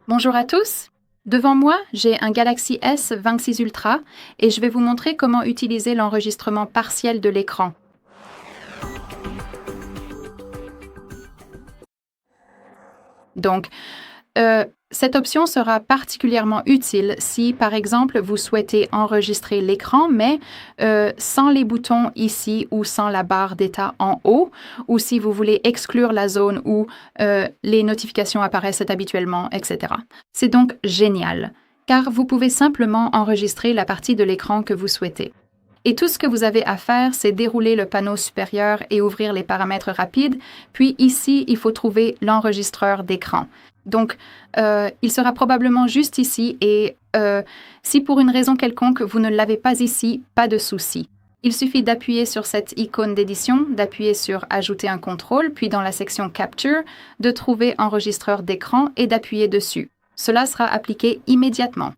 Bonjour à tous. Devant moi, j'ai un Galaxy S26 Ultra et je vais vous montrer comment utiliser l'enregistrement partiel de l'écran. Donc, cette option sera particulièrement utile si, par exemple, vous souhaitez enregistrer l'écran, mais sans les boutons ici ou sans la barre d'état en haut, ou si vous voulez exclure la zone où les notifications apparaissent habituellement, etc. C'est donc génial, car vous pouvez simplement enregistrer la partie de l'écran que vous souhaitez. Et tout ce que vous avez à faire, c'est dérouler le panneau supérieur et ouvrir les paramètres rapides. Puis ici, il faut trouver l'enregistreur d'écran. Donc, il sera probablement juste ici et si pour une raison quelconque, vous ne l'avez pas ici, pas de souci. Il suffit d'appuyer sur cette icône d'édition, d'appuyer sur « Ajouter un contrôle », puis dans la section « Capture », de trouver « Enregistreur d'écran » et d'appuyer dessus. Cela sera appliqué immédiatement.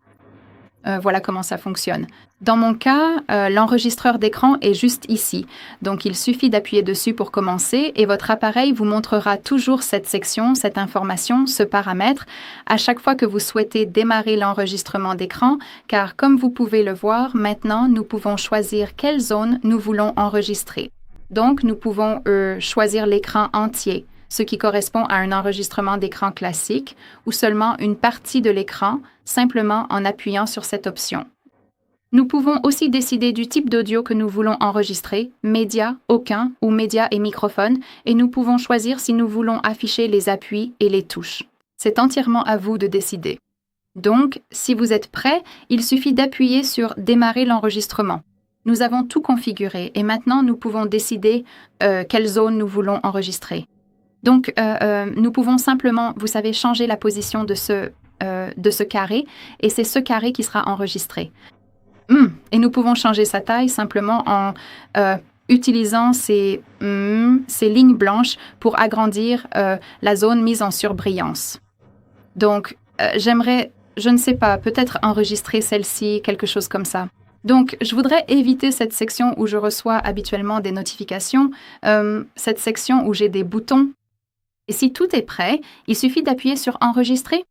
Voilà comment ça fonctionne. Dans mon cas, l'enregistreur d'écran est juste ici. Donc, il suffit d'appuyer dessus pour commencer et votre appareil vous montrera toujours cette section, cette information, ce paramètre, à chaque fois que vous souhaitez démarrer l'enregistrement d'écran, car comme vous pouvez le voir, maintenant, nous pouvons choisir quelle zone nous voulons enregistrer. Donc, nous pouvons choisir l'écran entier, ce qui correspond à un enregistrement d'écran classique, ou seulement une partie de l'écran, simplement en appuyant sur cette option. Nous pouvons aussi décider du type d'audio que nous voulons enregistrer, média, aucun ou média et microphone, et nous pouvons choisir si nous voulons afficher les appuis et les touches. C'est entièrement à vous de décider. Donc, si vous êtes prêt, il suffit d'appuyer sur « Démarrer l'enregistrement ». Nous avons tout configuré et maintenant nous pouvons décider quelle zone nous voulons enregistrer. Donc, nous pouvons simplement, vous savez, changer la position de ce carré et c'est ce carré qui sera enregistré. Et nous pouvons changer sa taille simplement en utilisant ces lignes blanches pour agrandir la zone mise en surbrillance. Donc, j'aimerais, je ne sais pas, peut-être enregistrer celle-ci, quelque chose comme ça. Donc, je voudrais éviter cette section où je reçois habituellement des notifications, cette section où j'ai des boutons. Et si tout est prêt, il suffit d'appuyer sur « Enregistrer ».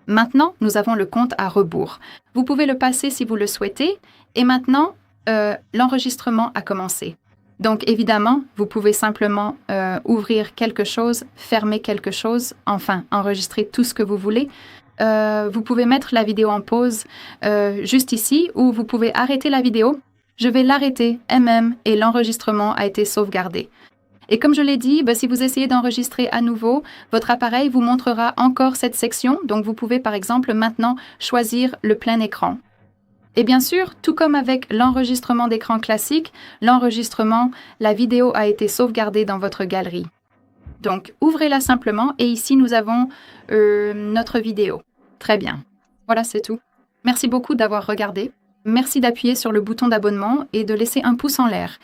Maintenant, nous avons le compte à rebours. Vous pouvez le passer si vous le souhaitez. Et maintenant, l'enregistrement a commencé. Donc, évidemment, vous pouvez simplement ouvrir quelque chose, fermer quelque chose, enfin, enregistrer tout ce que vous voulez. Vous pouvez mettre la vidéo en pause juste ici ou vous pouvez arrêter la vidéo. Je vais l'arrêter, et l'enregistrement a été sauvegardé. Et comme je l'ai dit, si vous essayez d'enregistrer à nouveau, votre appareil vous montrera encore cette section. Donc, vous pouvez par exemple maintenant choisir le plein écran. Et bien sûr, tout comme avec l'enregistrement d'écran classique, la vidéo a été sauvegardée dans votre galerie. Donc, ouvrez-la simplement et ici, nous avons notre vidéo. Très bien. Voilà, c'est tout. Merci beaucoup d'avoir regardé. Merci d'appuyer sur le bouton d'abonnement et de laisser un pouce en l'air.